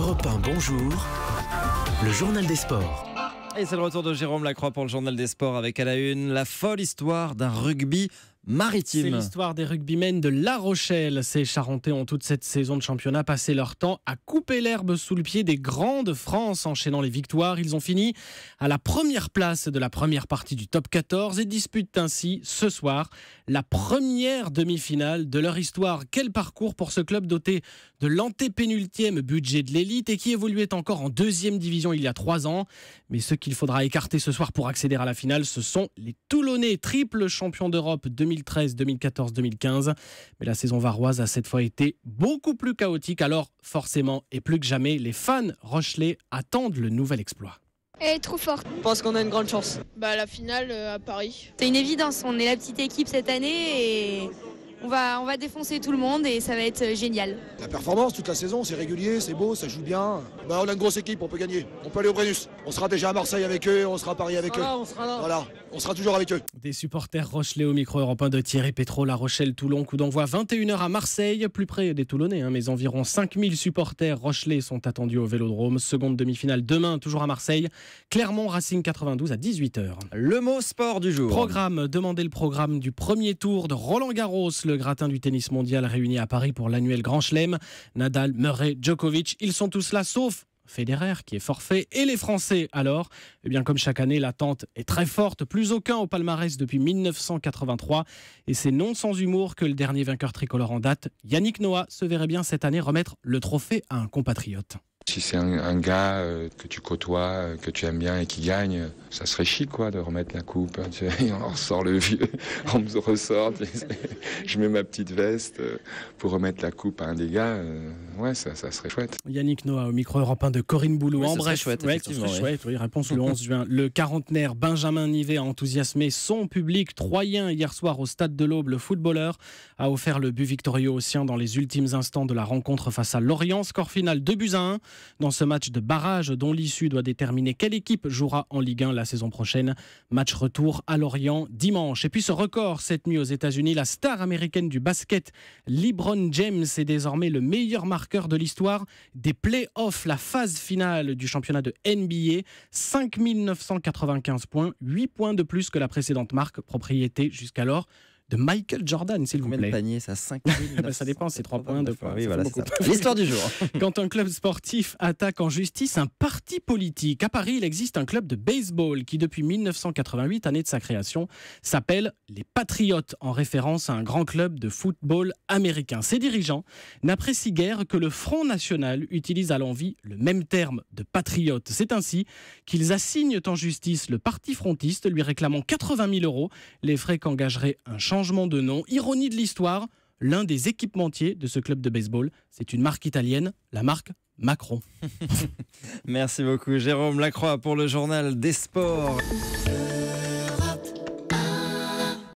Europe 1, bonjour. Le journal des sports. Et c'est le retour de Jérôme Lacroix pour le journal des sports avec à la une la folle histoire d'un rugby maritime. C'est l'histoire des rugbymen de La Rochelle. Ces Charentais ont toute cette saison de championnat passé leur temps à couper l'herbe sous le pied des grands de France, enchaînant les victoires. Ils ont fini à la première place de la première partie du top 14 et disputent ainsi ce soir la première demi-finale de leur histoire. Quel parcours pour ce club doté de l'antépénultième budget de l'élite et qui évoluait encore en deuxième division il y a 3 ans. Mais ce qu'il faudra écarter ce soir pour accéder à la finale, ce sont les Toulonnais, triple champions d'Europe 2013, 2014, 2015. Mais la saison varoise a cette fois été beaucoup plus chaotique. Alors forcément et plus que jamais, les fans rochelais attendent le nouvel exploit. Elle est trop forte. Je pense qu'on a une grande chance. La finale à Paris. C'est une évidence, on est la petite équipe cette année et on va défoncer tout le monde et ça va être génial. La performance toute la saison, c'est régulier, c'est beau, ça joue bien. On a une grosse équipe, on peut gagner. On peut aller au Brennus. On sera déjà à Marseille avec eux, on sera à Paris avec eux. On sera là. Voilà, on sera toujours avec eux. Des supporters rochelais au micro européen de Thierry Pétro, La Rochelle, Toulon, coup d'envoi 21h à Marseille, plus près des Toulonnais, mais environ 5000 supporters rochelais sont attendus au Vélodrome. Seconde demi-finale demain, toujours à Marseille. Clermont Racing 92 à 18h. Le mot sport du jour. Programme, demandez le programme du premier tour de Roland Garros, le gratin du tennis mondial réuni à Paris pour l'annuel Grand Chelem. Nadal, Murray, Djokovic, ils sont tous là sauf Federer qui est forfait. Et les Français alors ? Eh bien comme chaque année, l'attente est très forte. Plus aucun au palmarès depuis 1983. Et c'est non sans humour que le dernier vainqueur tricolore en date, Yannick Noah, se verrait bien cette année remettre le trophée à un compatriote. Si c'est un gars que tu côtoies, que tu aimes bien et qui gagne, ça serait chic de remettre la coupe. Tu sais, on ressort le vieux, on me ressort, je mets ma petite veste pour remettre la coupe à un des gars. Ouais, ça serait chouette. Yannick Noah au micro européen de Corinne Boulou. Oui, en serait bref, chouette, effectivement, chouette, oui, réponse le 11 juin. Le quarantenaire Benjamin Nivet a enthousiasmé son public troyen hier soir au stade de l'Aube. Le footballeur a offert le but victorieux aux siens dans les ultimes instants de la rencontre face à Lorient. Score final 2-1 dans ce match de barrage dont l'issue doit déterminer quelle équipe jouera en Ligue 1 la saison prochaine. Match retour à Lorient dimanche. Et puis ce record cette nuit aux États-Unis, la star américaine du basket, LeBron James, est désormais le meilleur marqueur de l'histoire des playoffs, la phase finale du championnat de NBA. 5995 points, 8 points de plus que la précédente marque, propriété jusqu'alors de Michael Jordan, s'il vous plaît. Combien de paniers, ça 5 Ça dépend, c'est 3 points, 2 points. Oui, voilà, c'est ça. L'histoire du jour. Quand un club sportif attaque en justice un parti politique, à Paris, il existe un club de baseball qui, depuis 1988, année de sa création, s'appelle les Patriotes, en référence à un grand club de football américain. Ses dirigeants n'apprécient guère que le Front National utilise à l'envi le même terme de patriote. C'est ainsi qu'ils assignent en justice le parti frontiste, lui réclamant 80 000 €, les frais qu'engagerait un changement de nom. Ironie de l'histoire, l'un des équipementiers de ce club de baseball, c'est une marque italienne, la marque Macron. Merci beaucoup Jérôme Lacroix pour le journal des sports.